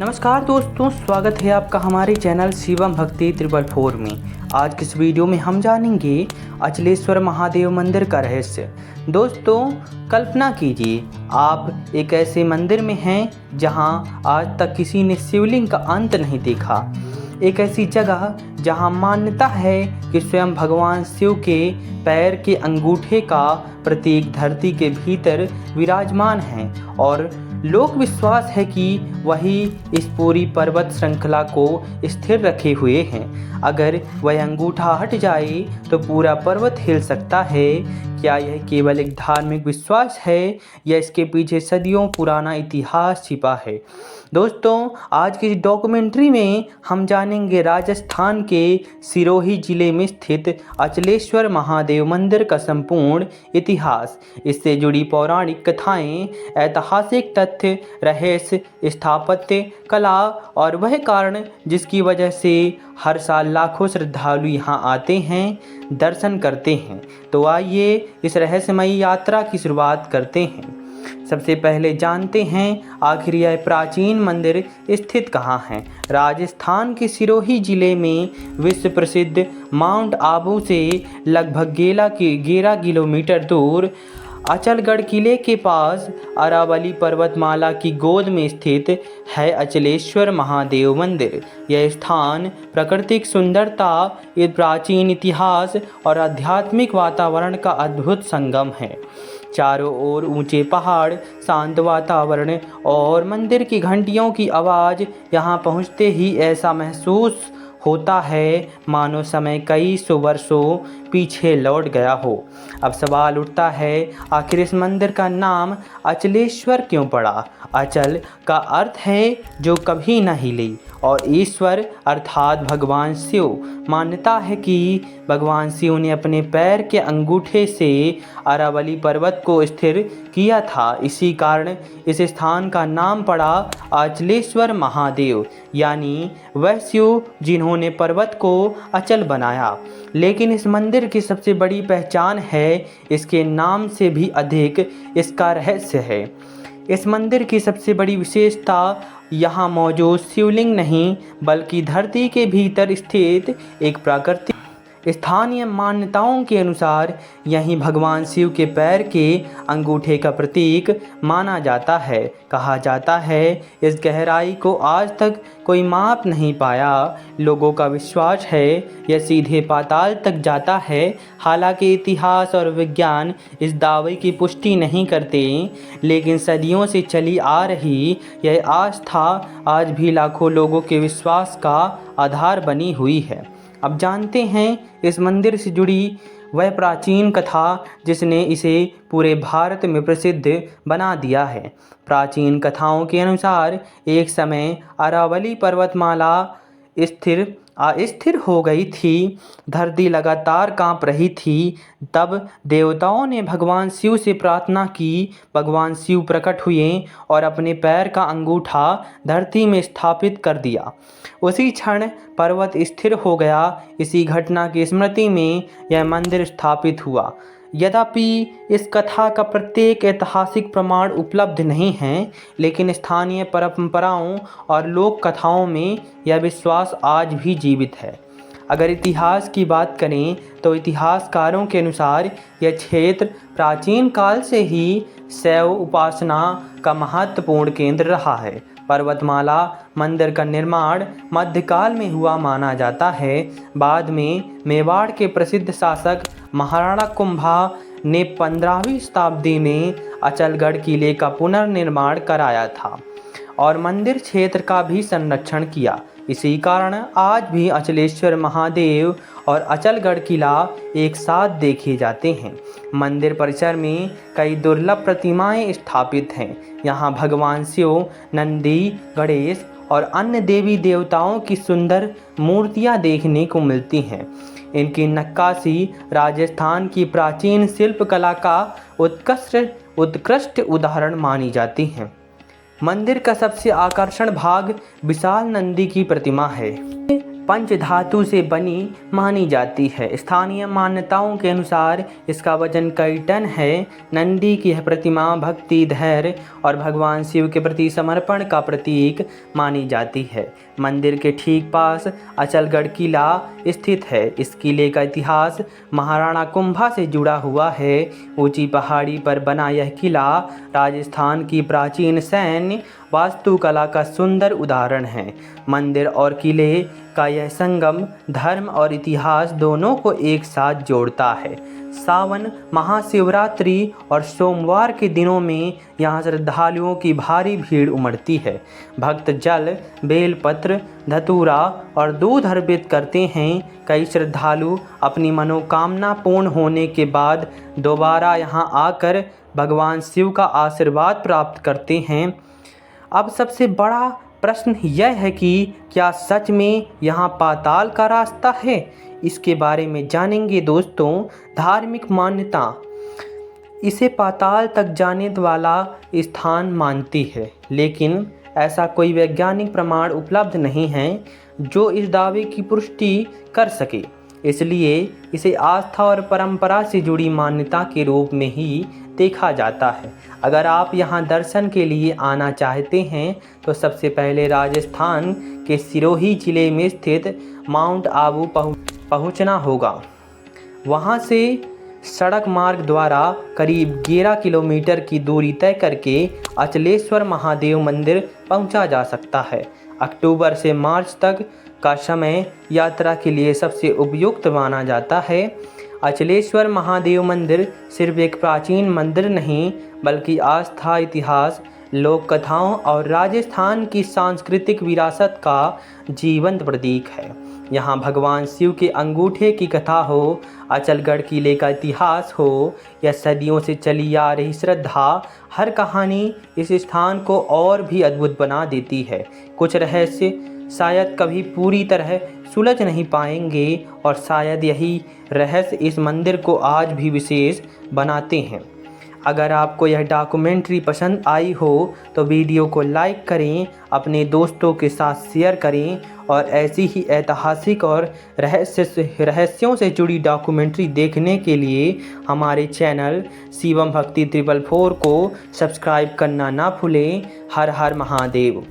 नमस्कार दोस्तों, स्वागत है आपका हमारे चैनल शिवम भक्ति 444 में। आज की इस वीडियो में हम जानेंगे अचलेश्वर महादेव मंदिर का रहस्य। दोस्तों, कल्पना कीजिए आप एक ऐसे मंदिर में हैं जहां आज तक किसी ने शिवलिंग का अंत नहीं देखा। एक ऐसी जगह जहां मान्यता है कि स्वयं भगवान शिव के पैर के अंगूठे का प्रतीक धरती के भीतर विराजमान है और लोक विश्वास है कि वही इस पूरी पर्वत श्रृंखला को स्थिर रखे हुए हैं। अगर वह अंगूठा हट जाए तो पूरा पर्वत हिल सकता है। क्या यह केवल एक धार्मिक विश्वास है या इसके पीछे सदियों पुराना इतिहास छिपा है? दोस्तों, आज की डॉक्यूमेंट्री में हम जानेंगे राजस्थान के सिरोही जिले में स्थित अचलेश्वर महादेव मंदिर का संपूर्ण इतिहास, इससे जुड़ी पौराणिक कथाएं, ऐतिहासिक तथ्य, रहस्य, स्थापत्य कला और वह कारण जिसकी वजह से हर साल लाखों श्रद्धालु यहाँ आते हैं, दर्शन करते हैं। तो आइए इस रहस्यमयी यात्रा की शुरुआत करते हैं। सबसे पहले जानते हैं आखिर यह प्राचीन मंदिर स्थित कहाँ है। राजस्थान के सिरोही जिले में विश्व प्रसिद्ध माउंट आबू से लगभग 11 किलोमीटर दूर अचलगढ़ किले के पास अरावली पर्वतमाला की गोद में स्थित है अचलेश्वर महादेव मंदिर। यह स्थान प्राकृतिक सुंदरता, प्राचीन इतिहास और आध्यात्मिक वातावरण का अद्भुत संगम है। चारों ओर ऊंचे पहाड़, शांत वातावरण और मंदिर की घंटियों की आवाज़ यहाँ पहुँचते ही ऐसा महसूस होता है मानो समय कई सौ वर्षों पीछे लौट गया हो। अब सवाल उठता है, आखिर इस मंदिर का नाम अचलेश्वर क्यों पड़ा? अचल का अर्थ है जो कभी न हिले और ईश्वर अर्थात भगवान शिव। मान्यता है कि भगवान शिव ने अपने पैर के अंगूठे से अरावली पर्वत को स्थिर किया था। इसी कारण इस स्थान का नाम पड़ा अचलेश्वर महादेव, यानी वह शिव जिन्होंने पर्वत को अचल बनाया। लेकिन इस मंदिर की सबसे बड़ी पहचान है इसके नाम से भी अधिक इसका रहस्य है। इस मंदिर की सबसे बड़ी विशेषता यहाँ मौजूद शिवलिंग नहीं बल्कि धरती के भीतर स्थित एक प्राकृतिक। स्थानीय मान्यताओं के अनुसार यही भगवान शिव के पैर के अंगूठे का प्रतीक माना जाता है। कहा जाता है इस गहराई को आज तक कोई माप नहीं पाया। लोगों का विश्वास है यह सीधे पाताल तक जाता है। हालांकि इतिहास और विज्ञान इस दावे की पुष्टि नहीं करते, लेकिन सदियों से चली आ रही यह आस्था आज भी लाखों लोगों के विश्वास का आधार बनी हुई है। अब जानते हैं इस मंदिर से जुड़ी वह प्राचीन कथा जिसने इसे पूरे भारत में प्रसिद्ध बना दिया है। प्राचीन कथाओं के अनुसार एक समय अरावली पर्वतमाला अस्थिर हो गई थी। धरती लगातार कांप रही थी। तब देवताओं ने भगवान शिव से प्रार्थना की। भगवान शिव प्रकट हुए और अपने पैर का अंगूठा धरती में स्थापित कर दिया। उसी क्षण पर्वत स्थिर हो गया। इसी घटना की स्मृति में यह मंदिर स्थापित हुआ। यद्यपि इस कथा का प्रत्येक ऐतिहासिक प्रमाण उपलब्ध नहीं है, लेकिन स्थानीय परंपराओं और लोक कथाओं में यह विश्वास आज भी जीवित है। अगर इतिहास की बात करें तो इतिहासकारों के अनुसार यह क्षेत्र प्राचीन काल से ही शैव उपासना का महत्वपूर्ण केंद्र रहा है। पर्वतमाला मंदिर का निर्माण मध्यकाल में हुआ माना जाता है। बाद में मेवाड़ के प्रसिद्ध शासक महाराणा कुंभा ने 15वीं शताब्दी में अचलगढ़ किले का पुनर्निर्माण कराया था और मंदिर क्षेत्र का भी संरक्षण किया। इसी कारण आज भी अचलेश्वर महादेव और अचलगढ़ किला एक साथ देखे जाते हैं। मंदिर परिसर में कई दुर्लभ प्रतिमाएं स्थापित हैं। यहाँ भगवान शिव, नंदी, गणेश और अन्य देवी देवताओं की सुंदर मूर्तियाँ देखने को मिलती हैं। इनकी नक्काशी राजस्थान की प्राचीन शिल्पकला का उत्कृष्ट उदाहरण मानी जाती है। मंदिर का सबसे आकर्षण भाग विशाल नंदी की प्रतिमा है। पंच धातु से बनी मानी जाती है। स्थानीय मान्यताओं के अनुसार इसका वजन कई टन है। नंदी की यह प्रतिमा भक्ति, धैर्य और भगवान शिव के प्रति समर्पण का प्रतीक मानी जाती है। मंदिर के ठीक पास अचलगढ़ किला स्थित है। इस किले का इतिहास महाराणा कुंभा से जुड़ा हुआ है। ऊंची पहाड़ी पर बना यह किला राजस्थान की प्राचीन सैन्य वास्तुकला का सुंदर उदाहरण है। मंदिर और किले का यह संगम धर्म और इतिहास दोनों को एक साथ जोड़ता है। सावन, महाशिवरात्रि और सोमवार के दिनों में यहाँ श्रद्धालुओं की भारी भीड़ उमड़ती है। भक्त जल, बेलपत्र, धतूरा और दूध अर्पित करते हैं। कई श्रद्धालु अपनी मनोकामना पूर्ण होने के बाद दोबारा यहाँ आकर भगवान शिव का आशीर्वाद प्राप्त करते हैं। अब सबसे बड़ा प्रश्न यह है कि क्या सच में यहाँ पाताल का रास्ता है? इसके बारे में जानेंगे दोस्तों। धार्मिक मान्यता इसे पाताल तक जाने वाला स्थान मानती है, लेकिन ऐसा कोई वैज्ञानिक प्रमाण उपलब्ध नहीं है जो इस दावे की पुष्टि कर सके। इसलिए इसे आस्था और परंपरा से जुड़ी मान्यता के रूप में ही देखा जाता है। अगर आप यहाँ दर्शन के लिए आना चाहते हैं तो सबसे पहले राजस्थान के सिरोही जिले में स्थित माउंट आबू पहुँचना होगा। वहाँ से सड़क मार्ग द्वारा करीब 11 किलोमीटर की दूरी तय करके अचलेश्वर महादेव मंदिर पहुँचा जा सकता है। अक्टूबर से मार्च तक का समय यात्रा के लिए सबसे उपयुक्त माना जाता है। अचलेश्वर महादेव मंदिर सिर्फ एक प्राचीन मंदिर नहीं, बल्कि आस्था, इतिहास, लोक कथाओं और राजस्थान की सांस्कृतिक विरासत का जीवंत प्रतीक है। यहाँ भगवान शिव के अंगूठे की कथा हो, अचलगढ़ किले का इतिहास हो या सदियों से चली आ रही श्रद्धा, हर कहानी इस स्थान को और भी अद्भुत बना देती है। कुछ रहस्य शायद कभी पूरी तरह सुलझ नहीं पाएंगे और शायद यही रहस्य इस मंदिर को आज भी विशेष बनाते हैं। अगर आपको यह डॉक्यूमेंट्री पसंद आई हो तो वीडियो को लाइक करें, अपने दोस्तों के साथ शेयर करें और ऐसी ही ऐतिहासिक और रहस्यों से जुड़ी डॉक्यूमेंट्री देखने के लिए हमारे चैनल शिवम भक्ति 444 को सब्सक्राइब करना ना भूलें। हर हर महादेव।